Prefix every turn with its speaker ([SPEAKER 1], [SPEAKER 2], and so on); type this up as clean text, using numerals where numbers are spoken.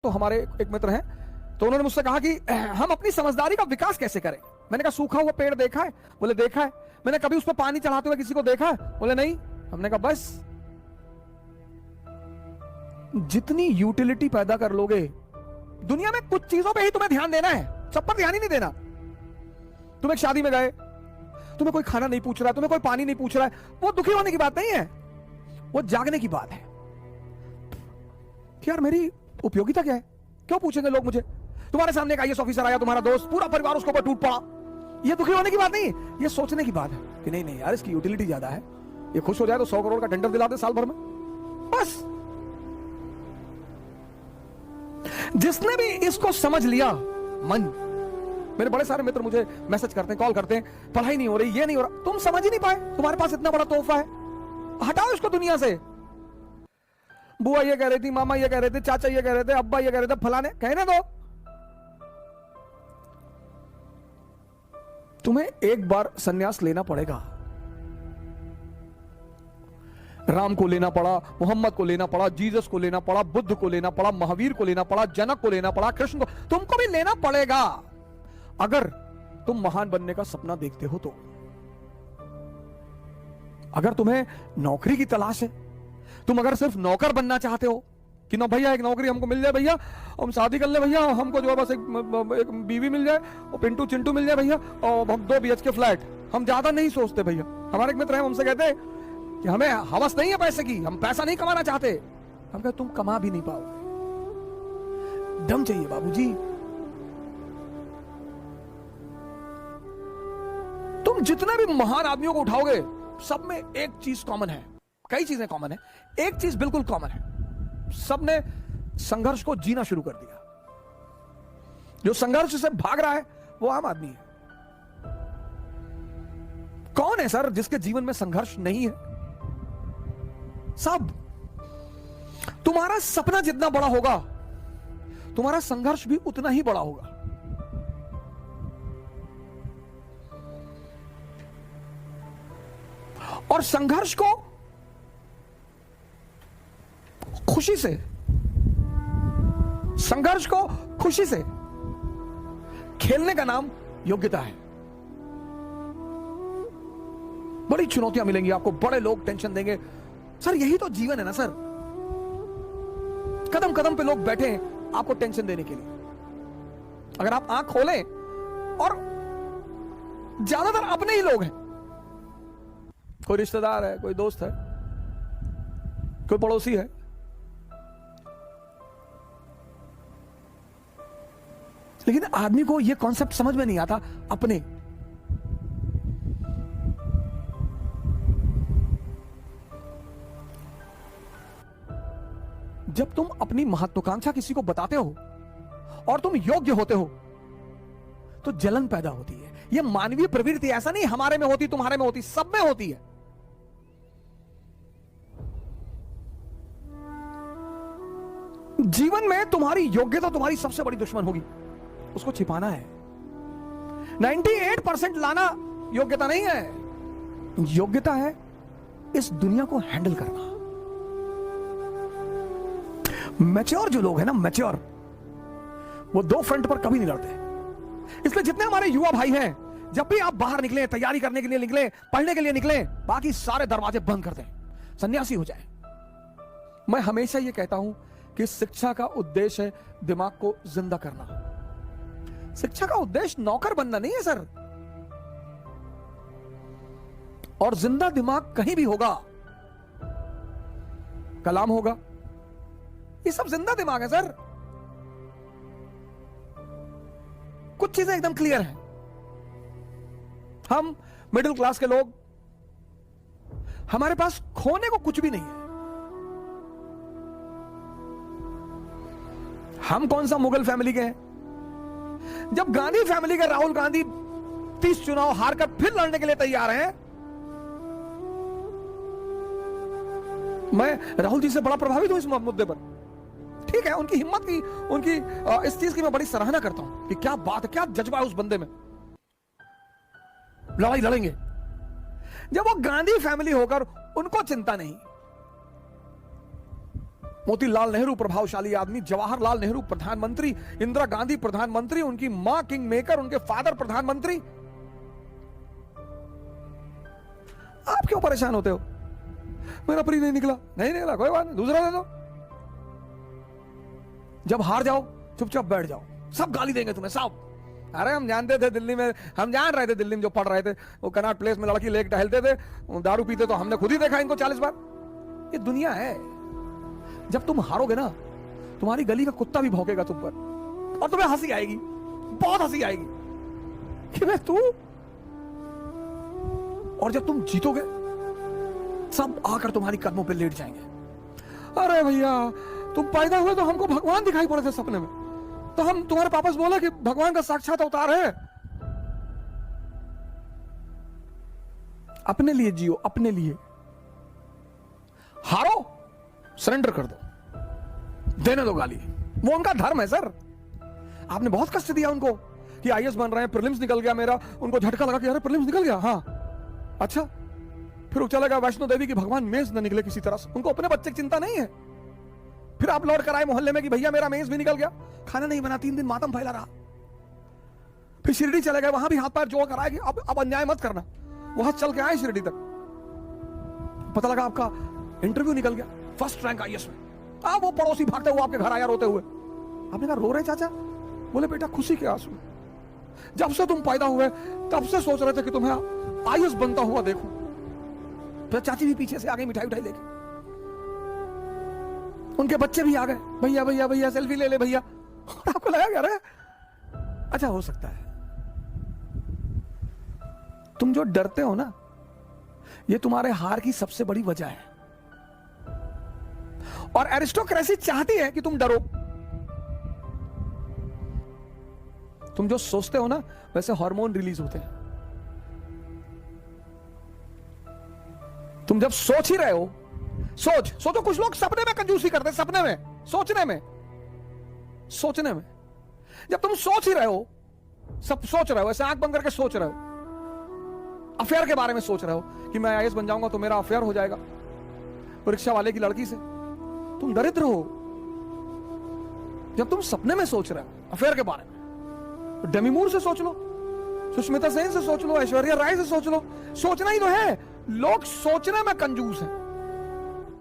[SPEAKER 1] तो हमारे एक मित्र हैं, तो उन्होंने मुझसे कहा कि हम अपनी समझदारी का विकास कैसे करें। मैंने कहा सूखा हुआ पेड़ देखा है? बोले देखा है। मैंने कभी उस पर पानी चढ़ाते हुए किसी को देखा है? बोले नहीं। हमने कहा बस जितनी यूटिलिटी पैदा कर लोगे दुनिया में, कुछ चीजों पे ही तुम्हें ध्यान देना है, सब पर ध्यान ही नहीं देना। तुम एक शादी में गए, तुम्हें कोई खाना नहीं पूछ रहा है, तुम्हें कोई पानी नहीं पूछ रहा है, वो दुखी होने की बात नहीं है, वो जागने की बात है कि यार मेरी उपयोगिता क्या है, क्यों पूछेंगे लोग मुझे। तुम्हारे सामने एक आईएएस ऑफिसर आया, तुम्हारा दोस्त, पूरा परिवार उसके ऊपर टूट पड़ा, ये दुखी होने की बात नहीं, ये सोचने की बात है कि नहीं नहीं यार इसकी यूटिलिटी ज्यादा है, ये खुश हो जाए तो 100 करोड़ का टेंडर दिला दे साल भर में। बस जिसने भी इसको समझ लिया, मन, मेरे बड़े सारे मित्र मुझे मैसेज करते हैं, कॉल करते हैं, पढ़ाई नहीं हो रही, ये नहीं हो रहा, तुम समझ ही नहीं पाए, तुम्हारे पास इतना बड़ा तोहफा है, हटाओ इसको दुनिया से। बुआ ये कह रही थी, मामा ये कह रहे थे, चाचा ये कह रहे थे, अब्बा ये कह रहे थे, फलाने, कहने दो। तुम्हें एक बार सन्यास लेना पड़ेगा। राम को लेना पड़ा, मोहम्मद को लेना पड़ा, जीसस को लेना पड़ा, बुद्ध को लेना पड़ा, महावीर को लेना पड़ा, जनक को लेना पड़ा, कृष्ण को, तुमको भी लेना पड़ेगा अगर तुम महान बनने का सपना देखते हो तो। अगर तुम्हें नौकरी की तलाश है, तुम अगर सिर्फ नौकर बनना चाहते हो कि ना भैया एक नौकरी हमको मिल जाए भैया, हम शादी कर ले भैया, हमको जो है बस एक बीवी मिल जाए और पिंटू चिंटू मिल जाए भैया, और हम 2 BHK फ्लैट, हम ज्यादा नहीं सोचते भैया। हमारे एक मित्र हैं, हमसे कहते हैं कि हमें हवस नहीं है पैसे की, हम पैसा नहीं कमाना चाहते। हम कहते तुम कमा भी नहीं पाओगे, दम चाहिए बाबूजी। तुम जितने भी महान आदमियों को उठाओगे, सब में एक चीज कॉमन है, कई चीजें कॉमन है, एक चीज बिल्कुल कॉमन है, सबने संघर्ष को जीना शुरू कर दिया। जो संघर्ष से भाग रहा है वो आम आदमी है। कौन है सर जिसके जीवन में संघर्ष नहीं है? सब। तुम्हारा सपना जितना बड़ा होगा, तुम्हारा संघर्ष भी उतना ही बड़ा होगा। और संघर्ष को खुशी से, संघर्ष को खुशी से खेलने का नाम योग्यता है। बड़ी चुनौतियां मिलेंगी आपको, बड़े लोग टेंशन देंगे, सर यही तो जीवन है ना सर। कदम कदम पे लोग बैठे हैं आपको टेंशन देने के लिए। अगर आप आंख खोलें, और ज्यादातर अपने ही लोग हैं, कोई रिश्तेदार है, कोई दोस्त है, कोई पड़ोसी है, लेकिन आदमी को यह कॉन्सेप्ट समझ में नहीं आता अपने। जब तुम अपनी महत्वाकांक्षा किसी को बताते हो और तुम योग्य होते हो तो जलन पैदा होती है। यह मानवीय प्रवृत्ति, ऐसा नहीं हमारे में होती, तुम्हारे में होती, सब में होती है। जीवन में तुम्हारी योग्यता तुम्हारी सबसे बड़ी दुश्मन होगी, उसको छिपाना है। 98% लाना योग्यता नहीं है, योग्यता है इस दुनिया को हैंडल करना। मैच्योर जो लोग हैं ना, मैच्योर, वो 2 फ्रंट पर कभी नहीं लड़ते। इसलिए जितने हमारे युवा भाई हैं, जब भी आप बाहर निकले, तैयारी करने के लिए निकले, पढ़ने के लिए निकले, बाकी सारे दरवाजे बंद कर दें, सन्यासी हो जाए। मैं हमेशा ये कहता हूं कि शिक्षा का उद्देश्य है दिमाग को जिंदा करना। शिक्षा का उद्देश्य नौकर बनना नहीं है सर। और जिंदा दिमाग कहीं भी होगा, कलाम होगा, ये सब जिंदा दिमाग है सर। कुछ चीजें एकदम क्लियर हैं। हम मिडिल क्लास के लोग, हमारे पास खोने को कुछ भी नहीं है। हम कौन सा मुगल फैमिली के हैं? जब गांधी फैमिली के राहुल गांधी 30 चुनाव हारकर फिर लड़ने के लिए तैयार हैं, मैं राहुल जी से बड़ा प्रभावित हूं इस मुद्दे पर। ठीक है, उनकी हिम्मत की, उनकी इस चीज की मैं बड़ी सराहना करता हूं कि क्या बात है, क्या जज्बा है उस बंदे में, लड़ाई लड़ेंगे। जब वो गांधी फैमिली होकर उनको चिंता नहीं, मोतीलाल नेहरू प्रभावशाली आदमी, जवाहरलाल नेहरू प्रधानमंत्री, इंदिरा गांधी प्रधानमंत्री, उनकी मां किंग मेकर, उनके फादर प्रधानमंत्री। आप क्यों परेशान होते हो? मेरा प्री नहीं निकला, नहीं निकला, कोई बात नहीं, दूसरा दे दो। जब हार जाओ चुपचाप बैठ जाओ, सब गाली देंगे तुम्हें सब। अरे हम जानते थे दिल्ली में, हम जान रहे थे दिल्ली में जो पढ़ रहे थे, वो कनॉट प्लेस में लड़की लेके टहलते थे, दारू पीते, तो हमने खुद ही देखा इनको 40 बार। ये दुनिया है। जब तुम हारोगे ना, तुम्हारी गली का कुत्ता भी भौंकेगा तुम पर, और तुम्हें हंसी आएगी, बहुत हंसी आएगी कि मैं तू। और जब तुम जीतोगे, सब आकर तुम्हारी कदमों पे लेट जाएंगे। अरे भैया, तुम पैदा हुए तो हमको भगवान दिखाई पड़े थे सपने में, तो हम तुम्हारे पापा से बोले कि भगवान का साक्षात अवतार है। अपने लिए जियो, अपने लिए। हारो, सरेंडर कर दो, देने दो गाली, वो उनका धर्म है सर। आपने बहुत कष्ट दिया उनको कि आईएएस बन रहे हैं, प्रीलिम्स निकल गया मेरा, उनको झटका लगा कि अरे प्रीलिम्स निकल गया, हाँ अच्छा। फिर वो चला गया वैष्णो देवी की भगवान मेज न निकले किसी तरह से, उनको अपने बच्चे की चिंता नहीं है। फिर आप लौट कर आए मोहल्ले में कि भैया मेरा मेज भी निकल गया, खाना नहीं बना, 3 दिन मातम फैला रहा। फिर शिरडी चले गए, वहां भी हाथ पैर जोड़ कर आए कि अब अन्याय मत करना। वहां चल के आए शिरडी तक, पता लगा आपका इंटरव्यू निकल गया, फर्स्ट रैंक आईएएस में। वो पड़ोसी भागते हुए आपके घर आया रोते हुए। आपने कहा रो रहे चाचा? बोले बेटा खुशी के आंसू। जब से तुम पैदा हुए तब से सोच रहे थे कि तुम्हें आईएएस बनता हुआ देखूं। तो चाची भी पीछे से आ गई मिठाई उठाई लेके, उनके बच्चे भी आ गए, भैया भैया भैया सेल्फी ले ले भैया। और आपको लगा क्या रे? अच्छा हो सकता है तुम जो डरते हो ना, ये तुम्हारे हार की सबसे बड़ी वजह है। और एरिस्टोक्रेसी चाहती है कि तुम डरो। तुम जो सोचते हो ना, वैसे हार्मोन रिलीज होते हैं। तुम जब सोच ही रहे हो, सोचो। कुछ लोग सपने में कंजूसी करते हैं, सपने में, सोचने में। जब तुम सोच ही रहे हो, सब सोच रहे हो, ऐसे आंख बंद करके सोच रहे हो, अफेयर के बारे में सोच रहे हो कि मैं आईएएस बन जाऊंगा तो मेरा अफेयर हो जाएगा रिक्शा वाले की लड़की से, तुम दरिद्र हो। जब तुम सपने में सोच रहे हो अफेयर के बारे में, तो डेमी मूर से सोच लो, सुष्मिता सेन से सोच लो, ऐश्वर्या राय से सोच लो। सोचना ही तो है। लोग सोचने में कंजूस हैं।